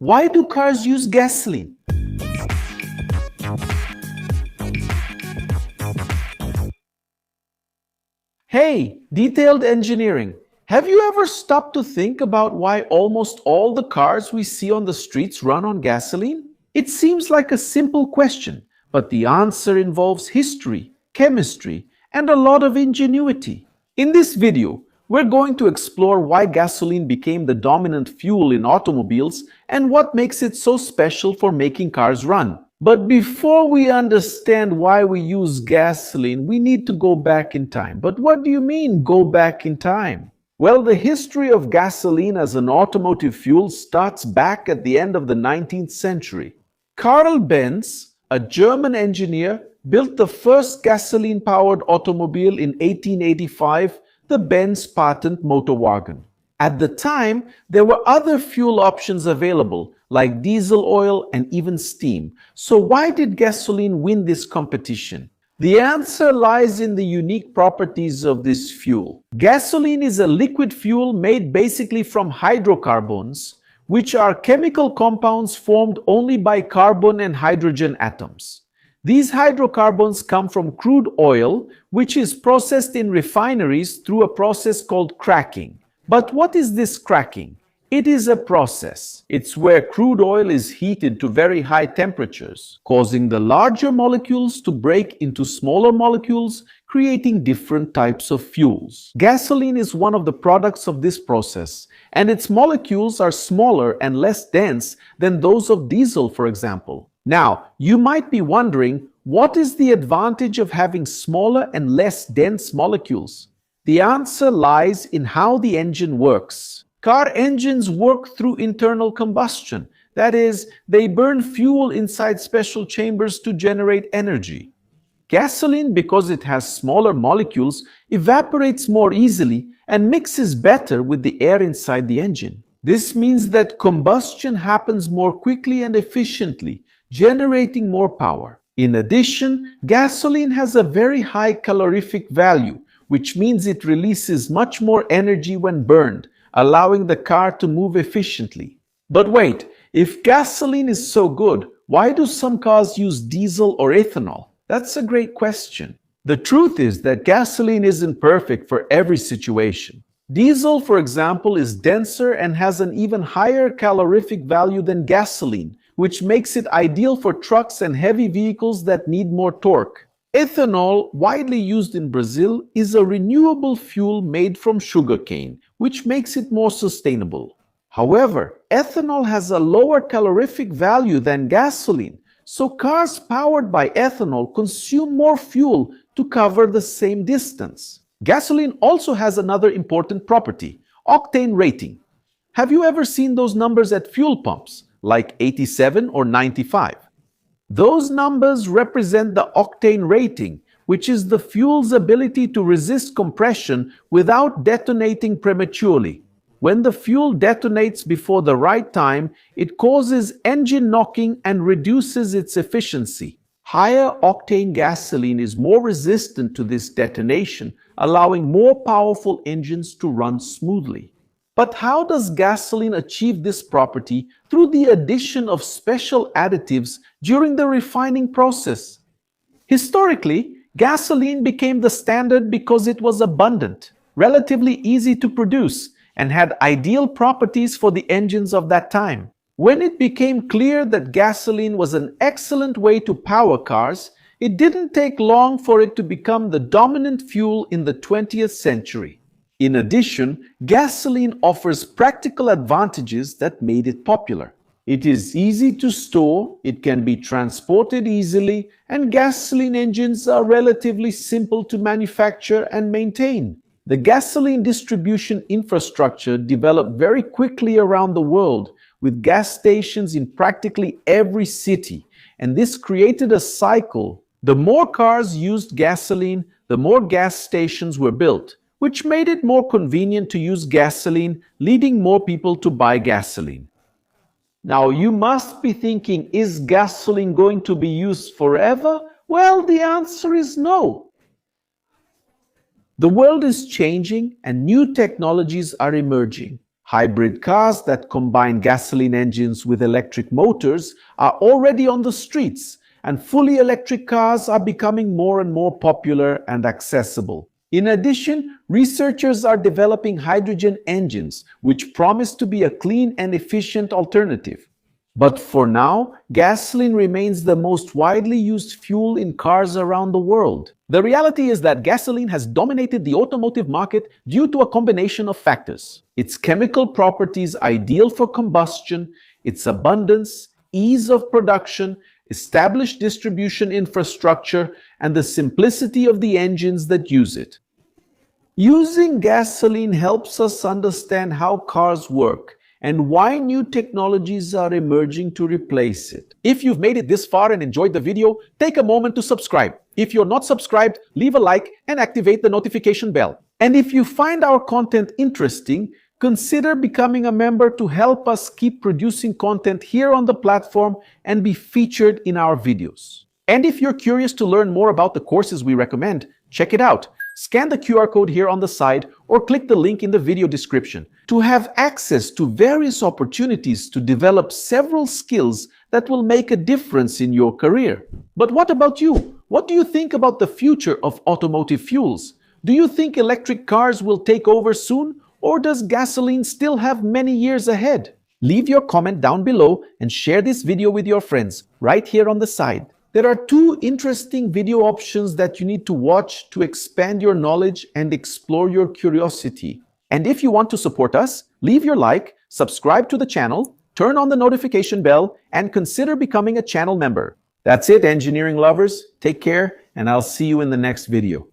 Why do cars use gasoline? Hey, detailed engineering. Have you ever stopped to think about why almost all the cars we see on the streets run on gasoline? It seems like a simple question, but the answer involves history, chemistry, and a lot of ingenuity. In this video, we're going to explore why gasoline became the dominant fuel in automobiles and what makes it so special for making cars run. But before we understand why we use gasoline, we need to go back in time. But what do you mean, go back in time? Well, the history of gasoline as an automotive fuel starts back at the end of the 19th century. Karl Benz, a German engineer, built the first gasoline-powered automobile in 1885, the Benz patent motorwagen. At the time, there were other fuel options available, like diesel oil and even steam. So why did gasoline win this competition? The answer lies in the unique properties of this fuel. Gasoline is a liquid fuel made basically from hydrocarbons, which are chemical compounds formed only by carbon and hydrogen atoms. These hydrocarbons come from crude oil, which is processed in refineries through a process called cracking. But what is this cracking? It is a process. It's where crude oil is heated to very high temperatures, causing the larger molecules to break into smaller molecules, creating different types of fuels. Gasoline is one of the products of this process, and its molecules are smaller and less dense than those of diesel, for example. Now, you might be wondering, what is the advantage of having smaller and less dense molecules? The answer lies in how the engine works. Car engines work through internal combustion. That is, they burn fuel inside special chambers to generate energy. Gasoline, because it has smaller molecules, evaporates more easily and mixes better with the air inside the engine. This means that combustion happens more quickly and efficiently, generating more power. In addition, gasoline has a very high calorific value, which means it releases much more energy when burned, allowing the car to move efficiently. But wait, if gasoline is so good, why do some cars use diesel or ethanol? That's a great question. The truth is that gasoline isn't perfect for every situation. Diesel, for example, is denser and has an even higher calorific value than gasoline, which makes it ideal for trucks and heavy vehicles that need more torque. Ethanol, widely used in Brazil, is a renewable fuel made from sugarcane, which makes it more sustainable. However, ethanol has a lower calorific value than gasoline, so cars powered by ethanol consume more fuel to cover the same distance. Gasoline also has another important property, octane rating. Have you ever seen those numbers at fuel pumps, like 87 or 95? Those numbers represent the octane rating, which is the fuel's ability to resist compression without detonating prematurely. When the fuel detonates before the right time, it causes engine knocking and reduces its efficiency. Higher octane gasoline is more resistant to this detonation, allowing more powerful engines to run smoothly. But how does gasoline achieve this property? Through the addition of special additives during the refining process. Historically, gasoline became the standard because it was abundant, relatively easy to produce, and had ideal properties for the engines of that time. When it became clear that gasoline was an excellent way to power cars, it didn't take long for it to become the dominant fuel in the 20th century. In addition, gasoline offers practical advantages that made it popular. It is easy to store, it can be transported easily, and gasoline engines are relatively simple to manufacture and maintain. The gasoline distribution infrastructure developed very quickly around the world, with gas stations in practically every city, and this created a cycle. The more cars used gasoline, the more gas stations were built, which made it more convenient to use gasoline, leading more people to buy gasoline. Now you must be thinking, is gasoline going to be used forever? Well, the answer is no. The world is changing and new technologies are emerging. Hybrid cars that combine gasoline engines with electric motors are already on the streets, and fully electric cars are becoming more and more popular and accessible. In addition, researchers are developing hydrogen engines, which promise to be a clean and efficient alternative. But for now, gasoline remains the most widely used fuel in cars around the world. The reality is that gasoline has dominated the automotive market due to a combination of factors: its chemical properties ideal for combustion, its abundance, ease of production, established distribution infrastructure, and the simplicity of the engines that use it. Using gasoline helps us understand how cars work and why new technologies are emerging to replace it. If you've made it this far and enjoyed the video, take a moment to subscribe. If you're not subscribed, leave a like and activate the notification bell. And if you find our content interesting, consider becoming a member to help us keep producing content here on the platform and be featured in our videos. And if you're curious to learn more about the courses we recommend, check it out. Scan the QR code here on the side or click the link in the video description to have access to various opportunities to develop several skills that will make a difference in your career. But what about you? What do you think about the future of automotive fuels? Do you think electric cars will take over soon, or does gasoline still have many years ahead? Leave your comment down below and share this video with your friends right here on the side. There are two interesting video options that you need to watch to expand your knowledge and explore your curiosity. And if you want to support us, leave your like, subscribe to the channel, turn on the notification bell, and consider becoming a channel member. That's it, engineering lovers. Take care, and I'll see you in the next video.